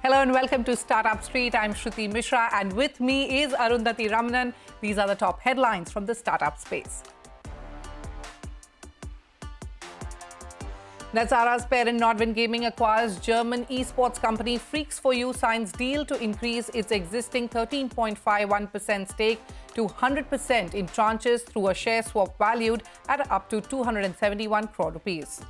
Hello and welcome to Startup Street. I'm Shruti Mishra and with me is Arundhati Ramanan. These are the top headlines from the startup space. Nazara's parent Nordwind Gaming acquires German esports company Freaks4U, signs deal to increase its existing 13.51% stake to 100% in tranches through a share swap valued at up to 271 crore rupees.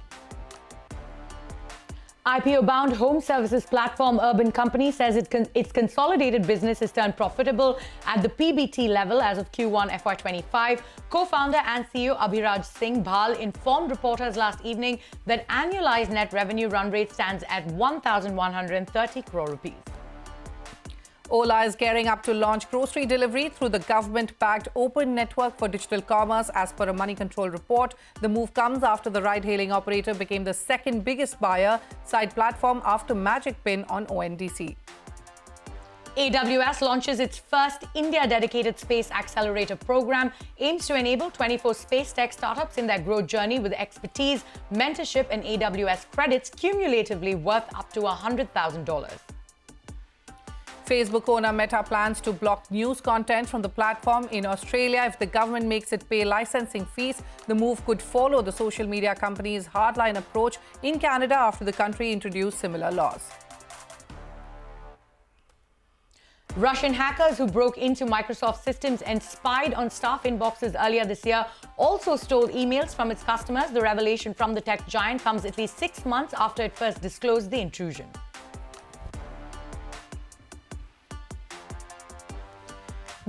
IPO-bound home services platform Urban Company says its consolidated business has turned profitable at the PBT level as of Q1 FY25. Co-founder and CEO Abhiraj Singh Bhal informed reporters last evening that annualized net revenue run rate stands at 1,130 crore rupees. Ola is gearing up to launch grocery delivery through the government-backed Open Network for Digital Commerce, as per a Money Control report. The move comes after the ride-hailing operator became the second biggest buyer side platform after Magic Pin on ONDC. AWS launches its first India-dedicated space accelerator program, aims to enable 24 space tech startups in their growth journey with expertise, mentorship and AWS credits cumulatively worth up to $100,000. Facebook owner Meta plans to block news content from the platform in Australia if the government makes it pay licensing fees. The move could follow the social media company's hardline approach in Canada after the country introduced similar laws. Russian hackers who broke into Microsoft systems and spied on staff inboxes earlier this year also stole emails from its customers. The revelation from the tech giant comes at least 6 months after it first disclosed the intrusion.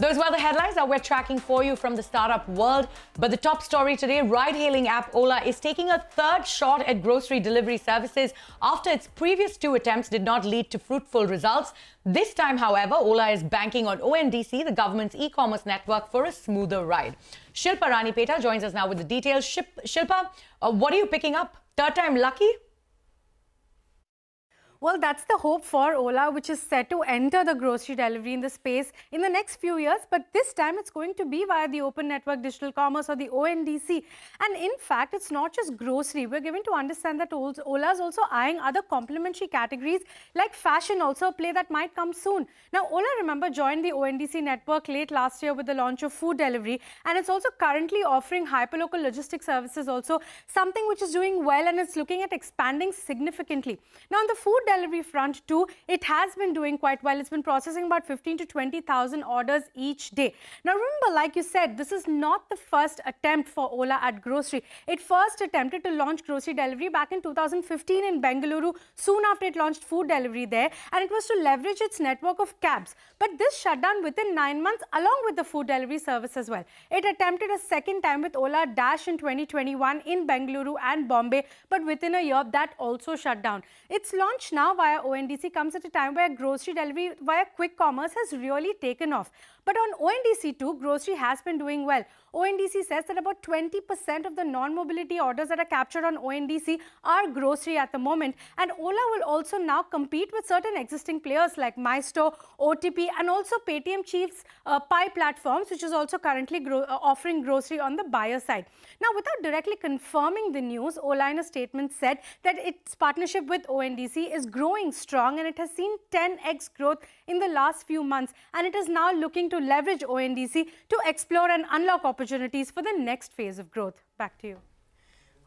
Those were the headlines that we're tracking for you from the startup world. But the top story today, ride-hailing app Ola is taking a third shot at grocery delivery services after its previous 2 attempts did not lead to fruitful results. This time, however, Ola is banking on ONDC, the government's e-commerce network, for a smoother ride. Shilpa Ranipeta joins us now with the details. Shilpa, what are you picking up? Third time lucky? Well, that's the hope for Ola, which is set to enter the grocery delivery in the space in the next few years. But this time it's going to be via the Open Network Digital Commerce, or the ONDC. And in fact, it's not just grocery. We're given to understand that Ola is also eyeing other complementary categories like fashion, also a play that might come soon. Now, Ola, remember, joined the ONDC network late last year with the launch of food delivery. And it's also currently offering hyperlocal logistics services, also something which is doing well, and it's looking at expanding significantly. Now, on the food delivery front too, it has been doing quite well. It's been processing about 15 to 20,000 orders each day. Now remember, like you said, this is not the first attempt for Ola at grocery. It first attempted to launch grocery delivery back in 2015 in Bengaluru, soon after it launched food delivery there, and it was to leverage its network of cabs. But this shut down within 9 months along with the food delivery service as well. It attempted a second time with Ola Dash in 2021 in Bengaluru and Bombay, but within a year that also shut down. Its launch now via ONDC comes at a time where grocery delivery via quick commerce has really taken off. But on ONDC too, grocery has been doing well. ONDC says that about 20% of the non-mobility orders that are captured on ONDC are grocery at the moment. And Ola will also now compete with certain existing players like MyStore, OTP, and also Paytm Chief's Pi platforms, which is also currently offering grocery on the buyer side. Now, without directly confirming the news, Ola in a statement said that its partnership with ONDC is growing strong, and it has seen 10x growth in the last few months, and it is now looking to leverage ONDC to explore and unlock opportunities for the next phase of growth. Back to you.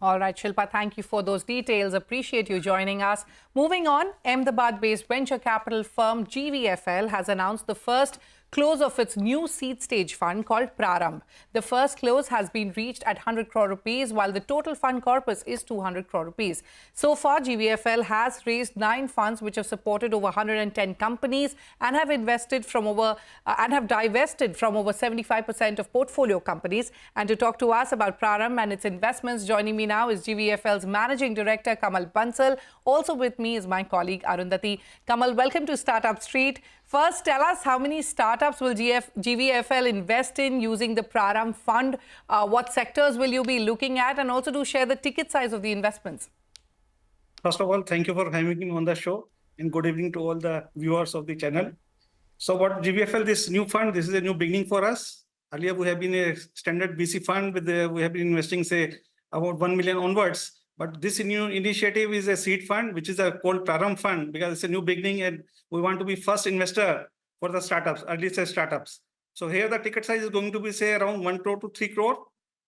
All right, Shilpa, thank you for those details. Appreciate you joining us. Moving on, Ahmedabad-based venture capital firm GVFL has announced the first close of its new seed stage fund called Prarambh. The first close has been reached at 100 crore rupees, while the total fund corpus is 200 crore rupees. So far, GVFL has raised 9 funds which have supported over 110 companies and have invested from over and have divested from over 75% of portfolio companies. And to talk to us about Praram and its investments, joining me now is GVFL's Managing Director Kamal Bansal. Also with me is my colleague Arundhati. Kamal, welcome to Startup Street. First, tell us how many startups will GVFL invest in using the Praram fund? What sectors will you be looking at? And also do share the ticket size of the investments. First of all, thank you for having me on the show, and good evening to all the viewers of the channel. So what GVFL, this new fund, this is a new beginning for us. Earlier, we have been a standard VC fund with we have been investing, say, about 1 million onwards. But this new initiative is a seed fund, which is called Praram fund, because it's a new beginning and we want to be first investor for the startups, early stage startups. So here the ticket size is going to be say around 1 crore to 3 crore.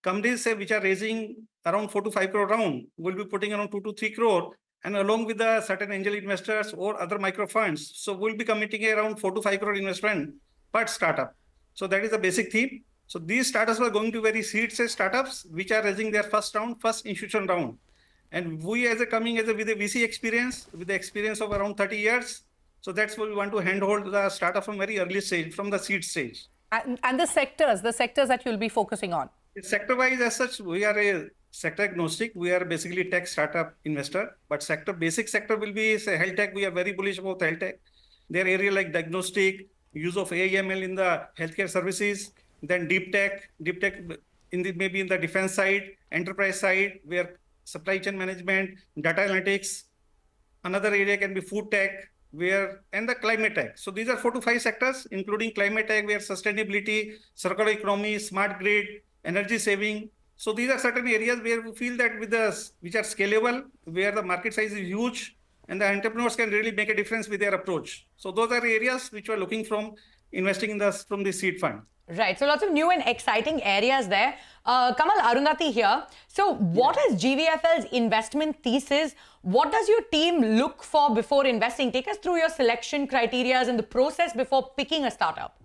Companies say which are raising around 4 to 5 crore round will be putting around 2 to 3 crore, and along with the certain angel investors or other micro funds. So we'll be committing around 4 to 5 crore investment per startup. So that is the basic theme. So these startups are going to be very seed stage startups which are raising their first institution round. And we as a with a VC experience, with the experience of around 30 years. So that's what we want to handhold the startup from very early stage, from the seed stage. And the sectors that you'll be focusing on? Sector-wise, as such, we are a sector agnostic. We are basically tech startup investor, but basic sector will be say health tech. We are very bullish about health tech. There are areas like diagnostic, use of AI/ML in the healthcare services, then deep tech maybe in the defense side, enterprise side, where supply chain management, data analytics. Another area can be food tech, and the climate tech. So these are 4 to 5 sectors, including climate tech, where sustainability, circular economy, smart grid, energy saving. So these are certain areas where we feel that which are scalable, where the market size is huge, and the entrepreneurs can really make a difference with their approach. So those are areas which we're looking from investing from the seed fund. Right. So lots of new and exciting areas there. Kamal, Arundhati here. So what is GVFL's investment thesis? What does your team look for before investing? Take us through your selection criteria and the process before picking a startup.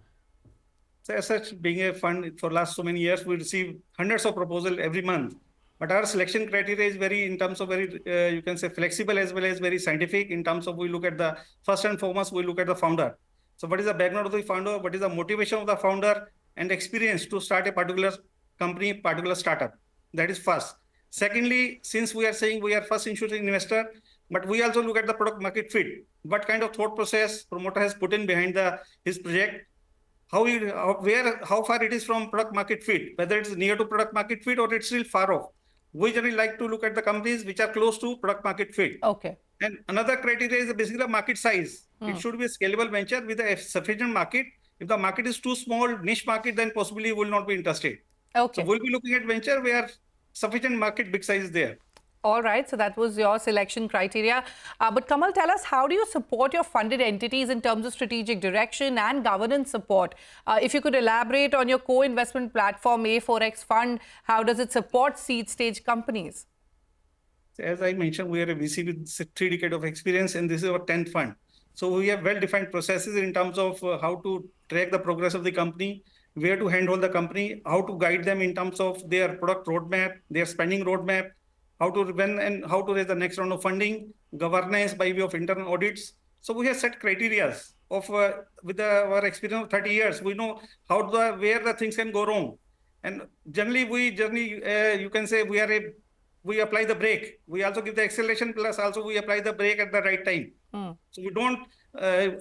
So as such, being a fund for last so many years, we receive hundreds of proposals every month. But our selection criteria is you can say flexible as well as very scientific in terms of we look at first and foremost, we look at the founder. So what is the background of the founder? What is the motivation of the founder and experience to start a particular company, particular startup? That is first. Secondly, since we are saying we are first institutional investor, but we also look at the product market fit. What kind of thought process promoter has put in behind his project? How far it is from product market fit, whether it's near to product market fit or it's still far off. We generally like to look at the companies which are close to product market fit. Okay. And another criteria is basically the market size. It should be a scalable venture with a sufficient market. If the market is too small, niche market, then possibly we will not be interested. Okay. So we'll be looking at venture where sufficient market big size is there. All right. So that was your selection criteria. But Kamal, tell us, how do you support your funded entities in terms of strategic direction and governance support? If you could elaborate on your co-investment platform, A4X Fund, how does it support seed stage companies? As I mentioned, we are a VC with 3 decades of experience, and this is our 10th fund. So we have well-defined processes in terms of how to track the progress of the company, where to handhold the company, how to guide them in terms of their product roadmap, their spending roadmap, how to raise the next round of funding, governance by way of internal audits. So we have set criteria of with our experience of 30 years. We know where the things can go wrong, and generally you can say we apply the brake. We also give the acceleration, plus also we apply the brake at the right time. So we don't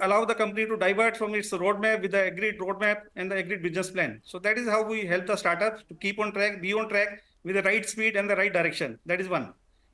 allow the company to divert from its roadmap with the agreed roadmap and the agreed business plan. So that is how we help the startups to keep on track, be on track with the right speed and the right direction. That is one.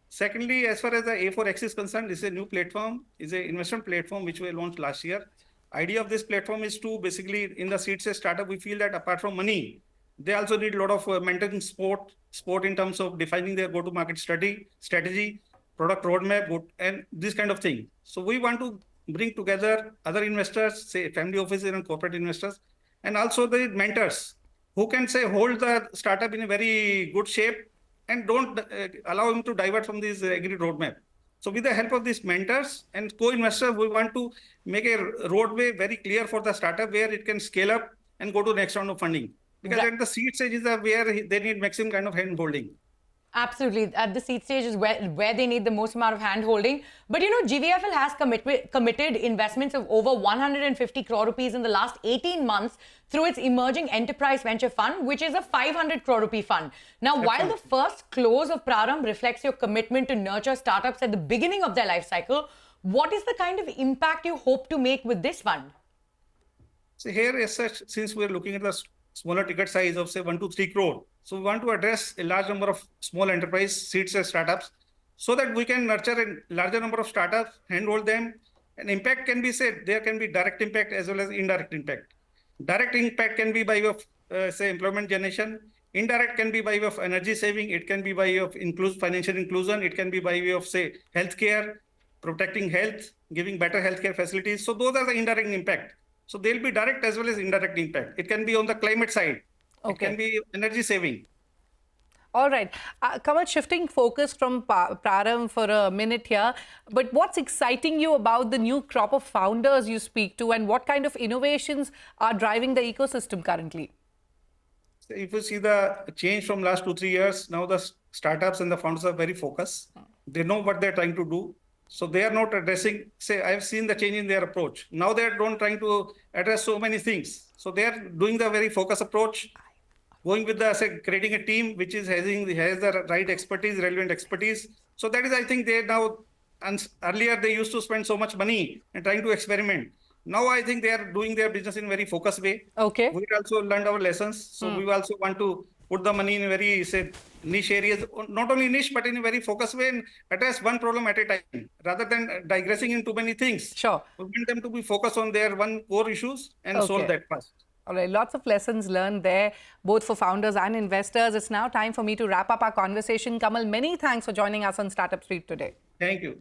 Secondly, as far as the A4X is concerned, this is a new platform, is an investment platform which we launched last year. Idea of this platform is to basically, in the seed stage startup, we feel that apart from money, they also need a lot of mentoring support in terms of defining their go-to-market strategy, product roadmap, and this kind of thing. So we want to bring together other investors, say family offices and corporate investors, and also the mentors who can hold the startup in a very good shape and don't allow him to divert from this agreed roadmap. So with the help of these mentors and co-investors, we want to make a roadway very clear for the startup where it can scale up and go to the next round of funding. Because at the seed stage is where they need maximum kind of hand holding. Absolutely. At the seed stage is where they need the most amount of hand-holding. But, GVFL has committed investments of over 150 crore rupees in the last 18 months through its Emerging Enterprise Venture Fund, which is a 500 crore rupee fund. Now, while the first close of Praram reflects your commitment to nurture startups at the beginning of their life cycle, what is the kind of impact you hope to make with this fund? So here, as such, since we're looking at the smaller ticket size of, say, 1 to 3 crore, so we want to address a large number of small enterprise seed stage startups so that we can nurture a larger number of startups, handhold them, and impact can be said. There can be direct impact as well as indirect impact. Direct impact can be by way of, say, employment generation. Indirect can be by way of energy saving. It can be by way of financial inclusion. It can be by way of, say, healthcare, protecting health, giving better healthcare facilities. So those are the indirect impact. So there'll be direct as well as indirect impact. It can be on the climate side. It can be energy saving. All right. Kamal, shifting focus from Praram for a minute here, but what's exciting you about the new crop of founders you speak to, and what kind of innovations are driving the ecosystem currently? If you see the change from last 2-3 years, now the startups and the founders are very focused. They know what they're trying to do. So they are not addressing, say, I've seen the change in their approach. Now they're not trying to address so many things. So they're doing the very focused approach, going with the, say, creating a team which is has the right expertise, relevant expertise. So that is, I think, they now, and earlier they used to spend so much money and trying to experiment. Now I think they are doing their business in a very focused way. Okay. We also learned our lessons. So we also want to put the money in a very, say, niche areas, not only niche, but in a very focused way, and address one problem at a time, rather than digressing into many things. Sure. We want them to be focused on their one core issues and solve that first. All right, lots of lessons learned there, both for founders and investors. It's now time for me to wrap up our conversation. Kamal, many thanks for joining us on Startup Street today. Thank you.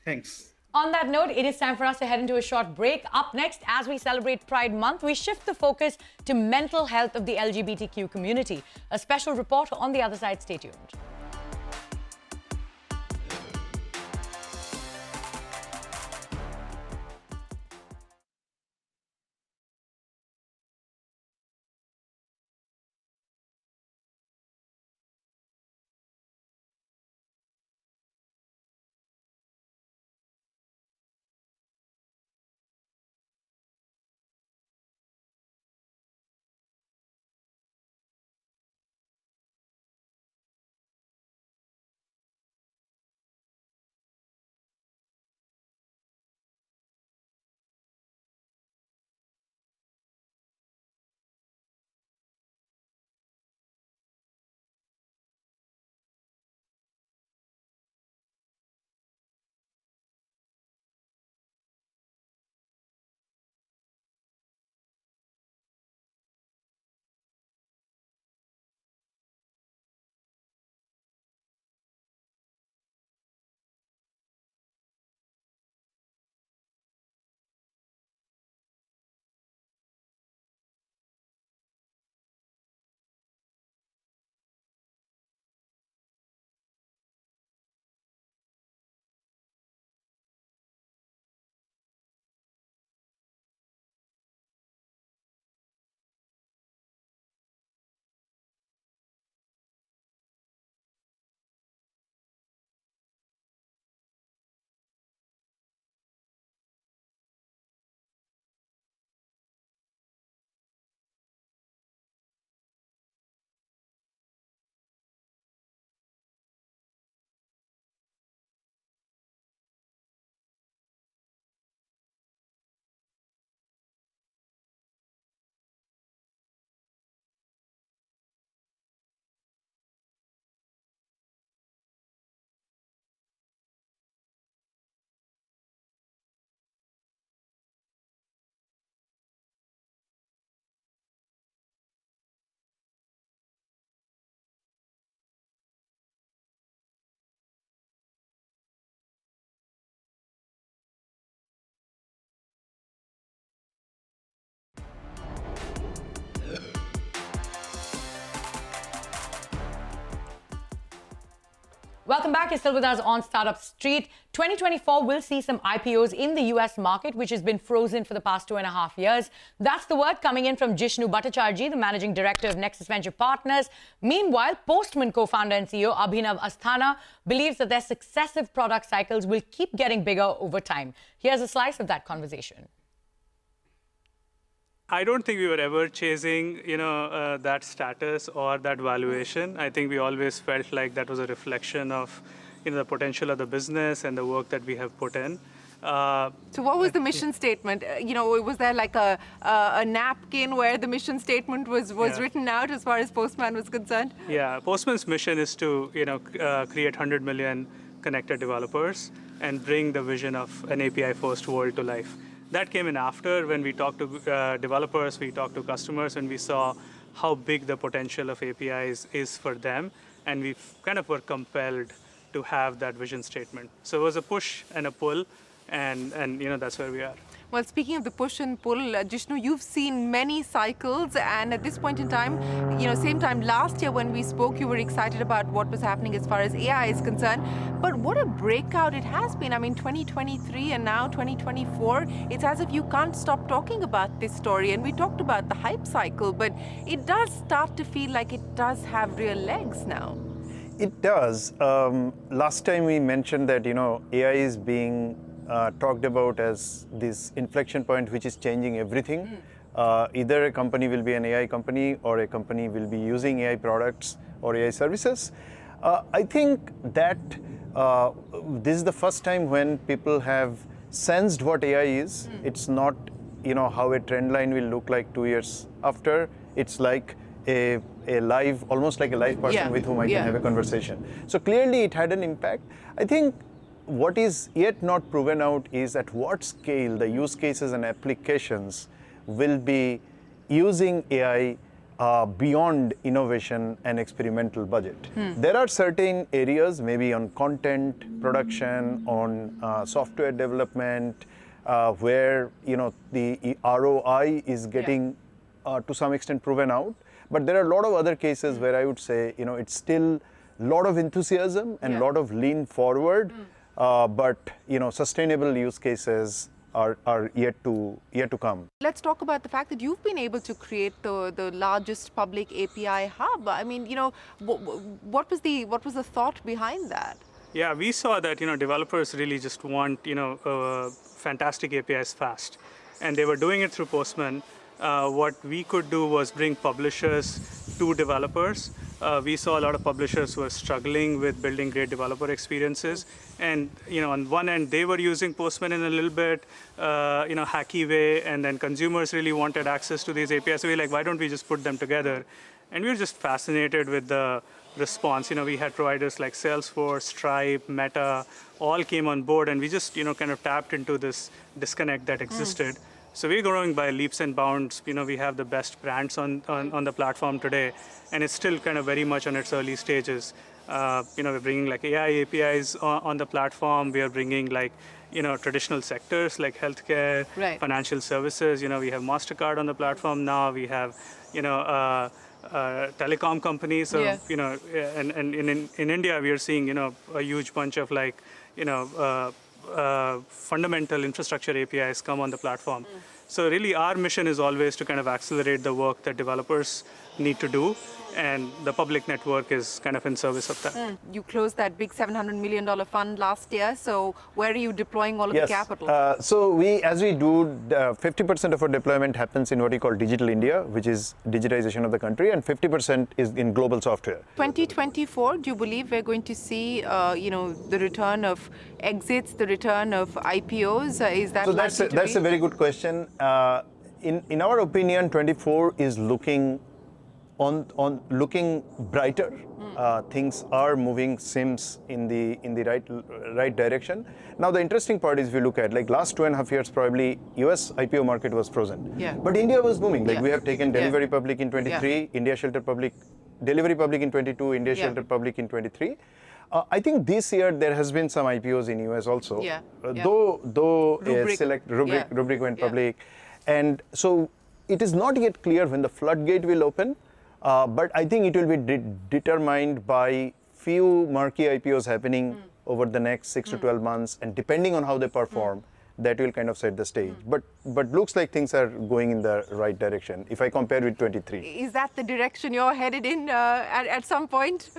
Thanks. On that note, it is time for us to head into a short break. Up next, as we celebrate Pride Month, we shift the focus to mental health of the LGBTQ community. A special report on the other side. Stay tuned. Welcome back. You're still with us on Startup Street. 2024 will see some IPOs in the US market, which has been frozen for the past 2.5 years. That's the word coming in from Jishnu Bhattacharjee, the managing director of Nexus Venture Partners. Meanwhile, Postman co-founder and CEO Abhinav Asthana believes that their successive product cycles will keep getting bigger over time. Here's a slice of that conversation. I don't think we were ever chasing, that status or that valuation. I think we always felt like that was a reflection of, the potential of the business and the work that we have put in. So what was the mission statement? Was there like a napkin where the mission statement was written out as far as Postman was concerned? Yeah, Postman's mission is to, create 100 million connected developers and bring the vision of an API-first world to life. That came in after when we talked to developers, we talked to customers, and we saw how big the potential of APIs is for them, and we kind of were compelled to have that vision statement. So it was a push and a pull, and that's where we are. Well, speaking of the push and pull, Jishnu, you've seen many cycles, and at this point in time, same time last year when we spoke, you were excited about what was happening as far as AI is concerned. But what a breakout it has been. I mean, 2023 and now 2024, it's as if you can't stop talking about this story. And we talked about the hype cycle, but it does start to feel like it does have real legs now. It does. Last time we mentioned that, AI is being talked about as this inflection point which is changing everything. Either a company will be an AI company or a company will be using AI products or AI services. I think that this is the first time when people have sensed what AI is. It's not, how a trend line will look like 2 years after. It's like a live, almost like a live person with whom I can have a conversation. So clearly it had an impact. I think what is yet not proven out is at what scale the use cases and applications will be using AI beyond innovation and experimental budget. There are certain areas, maybe on content production, on software development, where the ROI is getting to some extent proven out. But there are a lot of other cases where I would say, it's still a lot of enthusiasm and a lot of lean forward. But sustainable use cases are yet to come. Let's talk about the fact that you've been able to create the largest public API hub. I mean, what was the thought behind that? Yeah, we saw that developers really just want fantastic APIs fast, and they were doing it through Postman. What we could do was bring publishers to developers. We saw a lot of publishers who were struggling with building great developer experiences. And on one end, they were using Postman in a little bit, hacky way, and then consumers really wanted access to these APIs. So we were like, why don't we just put them together? And we were just fascinated with the response. We had providers like Salesforce, Stripe, Meta, all came on board, and we just kind of tapped into this disconnect that existed. So we're growing by leaps and bounds. We have the best brands on the platform today, and it's still kind of very much on its early stages. We're bringing like AI APIs on the platform. We are bringing like traditional sectors like healthcare, financial services. We have MasterCard on the platform now. We have telecom companies. So and in India we are seeing a huge bunch of like fundamental infrastructure APIs come on the platform. So really our mission is always to kind of accelerate the work that developers need to do, and the public network is kind of in service of that. You closed that big $700 million fund last year. So where are you deploying all of the capital? So as we do, 50% of our deployment happens in what we call Digital India, which is digitization of the country, and 50% is in global software. 2024, do you believe we're going to see, the return of exits, the return of IPOs? Is that so that's a very good question. In our opinion, 24 is looking brighter. Things are moving, seems in the right direction. Now the interesting part is, if you look at like last 2.5 years, probably US IPO market was frozen. But India was booming. Like we have taken Delivery Public in 23, India Shelter Public, Delivery Public in 22, India Shelter Public in 23. I think this year there has been some IPOs in US also. Though Rubrik went public, and so it is not yet clear when the floodgate will open. But I think it will be determined by few marquee IPOs happening over the next 6 to 12 months, and depending on how they perform, that will kind of set the stage. But looks like things are going in the right direction if I compare with 23. Is that the direction you're headed in at some point?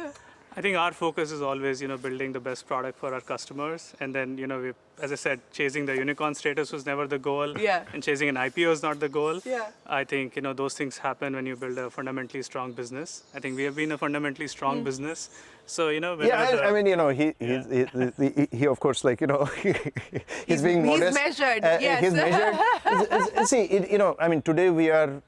I think our focus is always, building the best product for our customers. And then, as I said, chasing the unicorn status was never the goal. And chasing an IPO is not the goal. I think, those things happen when you build a fundamentally strong business. I think we have been a fundamentally strong business. So, he of course, like, he's being modest. He's measured, He's measured. See, today we are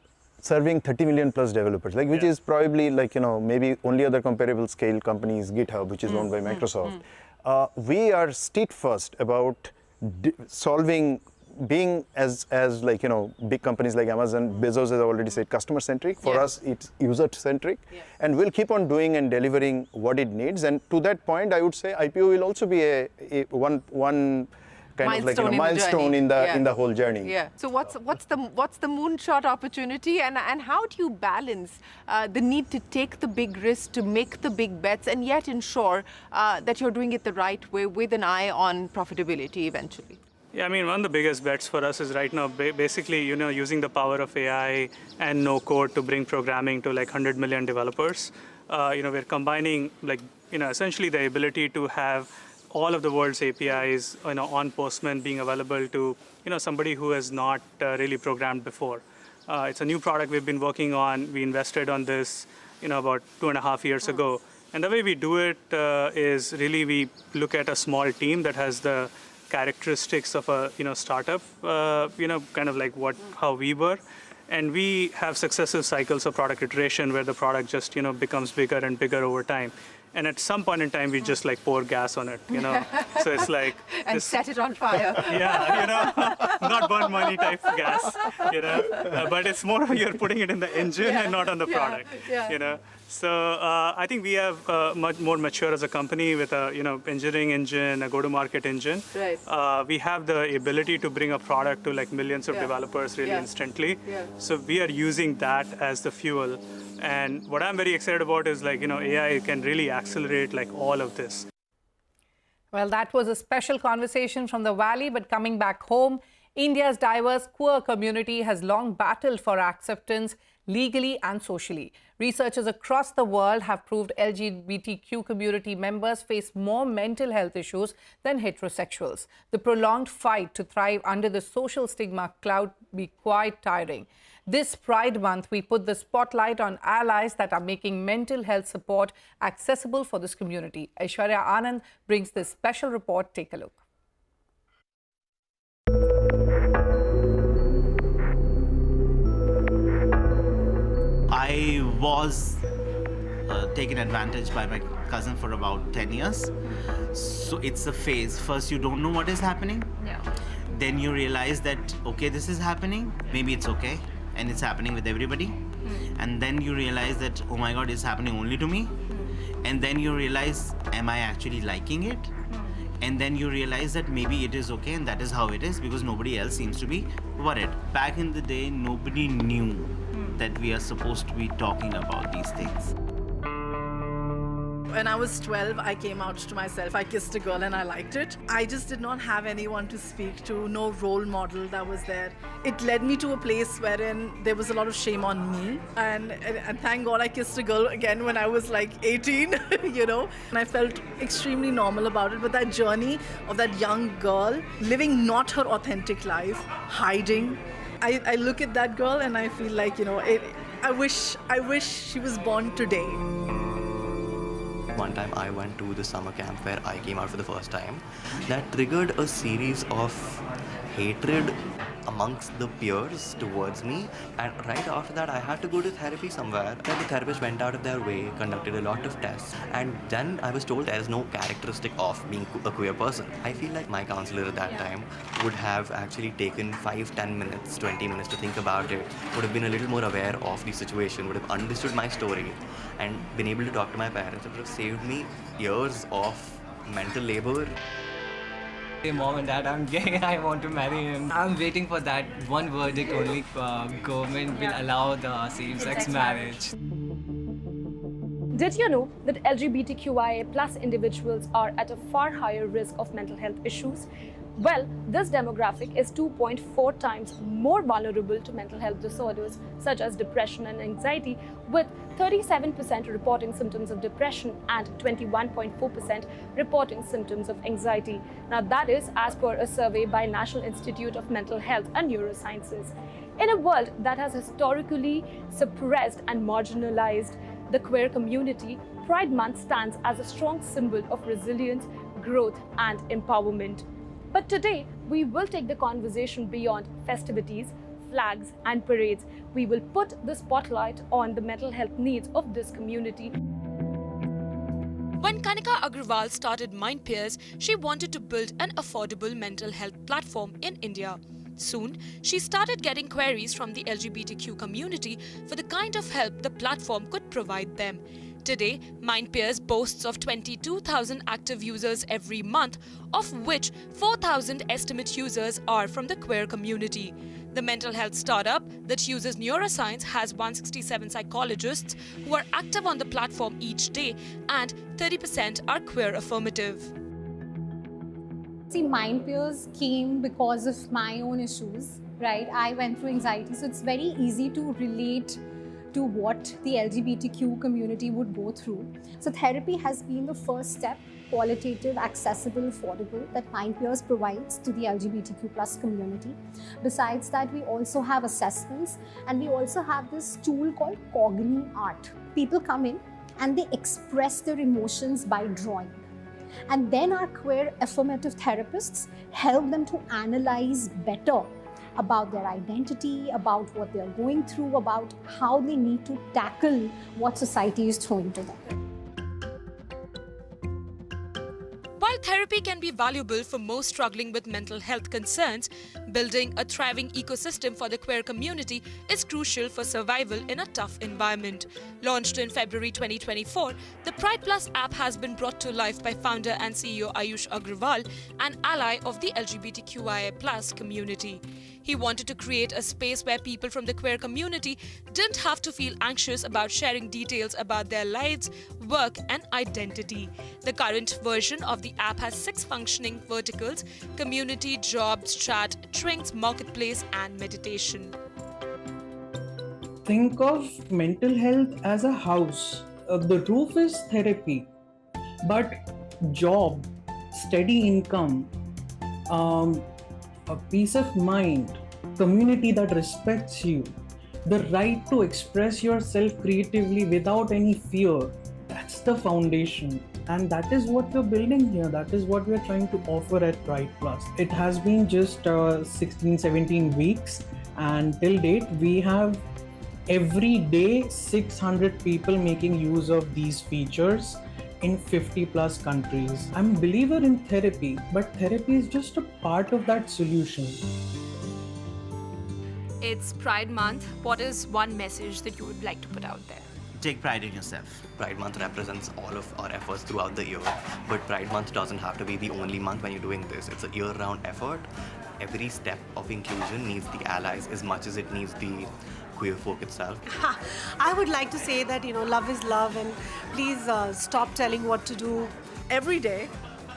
serving 30 million plus developers, like which is probably like, maybe only other comparable scale company is GitHub, which is owned by Microsoft. We are steadfast about solving being as like, big companies like Amazon, Bezos has already said customer centric. For us, it's user centric, and we'll keep on doing and delivering what it needs. And to that point, I would say IPO will also be a one kind of like milestone in the whole journey. Yeah. So what's the moonshot opportunity, and how do you balance the need to take the big risks, to make the big bets, and yet ensure that you're doing it the right way with an eye on profitability eventually? Yeah, I mean, one of the biggest bets for us is right now basically, using the power of AI and no code to bring programming to like 100 million developers. We're combining essentially the ability to have all of the world's APIs on Postman being available to somebody who has not really programmed before. It's a new product we've been working on. We invested on this about 2.5 years ago. And the way we do it is really we look at a small team that has the characteristics of a startup, kind of like how we were. And we have successive cycles of product iteration where the product just becomes bigger and bigger over time. And at some point in time, we just like pour gas on it, So it's like and set it on fire. Yeah, not burn money type gas, But it's more of you're putting it in the engine and not on the product, So I think we have much more mature as a company with a engineering engine, a go-to-market engine. Right. We have the ability to bring a product to like millions of developers really instantly. So we are using that as the fuel. And what I'm very excited about is AI can really accelerate like all of this. Well, that was a special conversation from the Valley, but coming back home, India's diverse queer community has long battled for acceptance legally and socially. Researchers across the world have proved LGBTQ community members face more mental health issues than heterosexuals. The prolonged fight to thrive under the social stigma cloud be quite tiring. This Pride Month, we put the spotlight on allies that are making mental health support accessible for this community. Aishwarya Anand brings this special report. Take a look. I was taken advantage by my cousin for about 10 years. So it's a phase. First, you don't know what is happening. Yeah. Then you realize that, okay, this is happening. Maybe it's okay. And it's happening with everybody. And then you realize that, oh my God, it's happening only to me. And then you realize, am I actually liking it? And then you realize that maybe it is okay and that is how it is because nobody else seems to be worried. Back in the day, nobody knew that we are supposed to be talking about these things. When I was 12, I came out to myself. I kissed a girl and I liked it. I just did not have anyone to speak to, no role model that was there. It led me to a place wherein there was a lot of shame on me. And thank God I kissed a girl again when I was like 18, And I felt extremely normal about it. But that journey of that young girl living not her authentic life, hiding, I look at that girl and I feel like, I wish she was born today. One time I went to the summer camp where I came out for the first time. That triggered a series of hatred amongst the peers towards me, and right after that I had to go to therapy somewhere. Then the therapist went out of their way, conducted a lot of tests, and then I was told there is no characteristic of being a queer person. I feel like my counselor at that time would have actually taken 5-10 minutes, 20 minutes to think about it, would have been a little more aware of the situation, would have understood my story and been able to talk to my parents. It would have saved me years of mental labor. Hey mom and dad, I'm gay and I want to marry him. I'm waiting for that one verdict only. Government will allow the same-sex marriage. Did you know that LGBTQIA plus individuals are at a far higher risk of mental health issues? Well, this demographic is 2.4 times more vulnerable to mental health disorders such as depression and anxiety, with 37% reporting symptoms of depression and 21.4% reporting symptoms of anxiety. Now that is as per a survey by National Institute of Mental Health and Neurosciences. In a world that has historically suppressed and marginalized the queer community, Pride Month stands as a strong symbol of resilience, growth and empowerment. But today, we will take the conversation beyond festivities, flags and parades. We will put the spotlight on the mental health needs of this community. When Kanika Agrawal started MindPeers, she wanted to build an affordable mental health platform in India. Soon, she started getting queries from the LGBTQ community for the kind of help the platform could provide them. Today, MindPeers boasts of 22,000 active users every month, of which 4,000 estimate users are from the queer community. The mental health startup that uses neuroscience has 167 psychologists who are active on the platform each day, and 30% are queer affirmative. See, MindPeers came because of my own issues, right? I went through anxiety, so it's very easy to relate to what the LGBTQ community would go through. So therapy has been the first step, qualitative, accessible, affordable, that MindPeers provides to the LGBTQ plus community. Besides that, we also have assessments, and we also have this tool called Cogni Art. People come in and they express their emotions by drawing. And then our queer affirmative therapists help them to analyze better about their identity, about what they're going through, about how they need to tackle what society is throwing to them. While therapy can be valuable for most struggling with mental health concerns, building a thriving ecosystem for the queer community is crucial for survival in a tough environment. Launched in February 2024, the Pride Plus app has been brought to life by founder and CEO Ayush Agrawal, an ally of the LGBTQIA+ community. He wanted to create a space where people from the queer community didn't have to feel anxious about sharing details about their lives, work, and identity. The current version of the app has 6 functioning verticals: community, jobs, chat, drinks, marketplace, and meditation. Think of mental health as a house. The roof is therapy, but job, steady income, a peace of mind, community that respects you, the right to express yourself creatively without any fear. That's the foundation. And that is what we're building here. That is what we're trying to offer at Pride Plus. It has been just 16-17 weeks, and till date we have every day 600 people making use of these features in 50 plus countries. I'm a believer in therapy, but therapy is just a part of that solution. It's Pride Month. What is one message that you would like to put out there? Take pride in yourself. Pride Month represents all of our efforts throughout the year, but Pride Month doesn't have to be the only month when you're doing this. It's a year-round effort. Every step of inclusion needs the allies as much as it needs the queer folk itself. I would like to say that, love is love, and please stop telling what to do. Every day,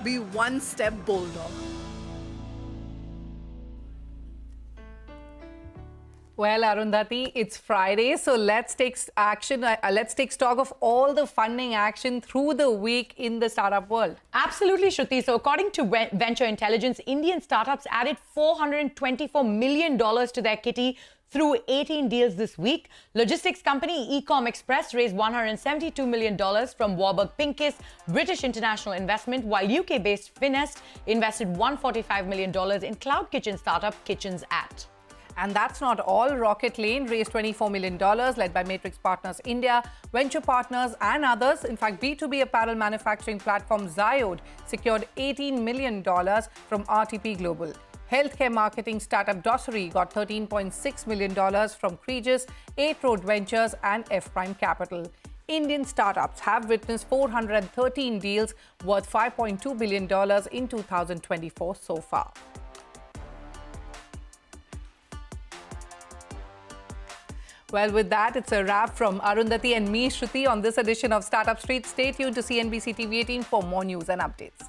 be one step bolder. Well, Arundhati, it's Friday, so let's take action. Let's take stock of all the funding action through the week in the startup world. Absolutely, Shruti. So according to Venture Intelligence, Indian startups added $424 million to their kitty through 18 deals this week. Logistics company Ecom Express raised $172 million from Warburg Pincus, British International Investment, while UK-based Finest invested $145 million in cloud kitchen startup Kitchens At. And that's not all. Rocket Lane raised $24 million, led by Matrix Partners India, Venture Partners and others. In fact, B2B apparel manufacturing platform Zyode secured $18 million from RTP Global. Healthcare marketing startup Dossary got $13.6 million from Cregis, 8 Road Ventures and F Prime Capital. Indian startups have witnessed 413 deals worth $5.2 billion in 2024 so far. Well, with that, it's a wrap from Arundhati and me, Shruti, on this edition of Startup Street. Stay tuned to CNBC-TV18 for more news and updates.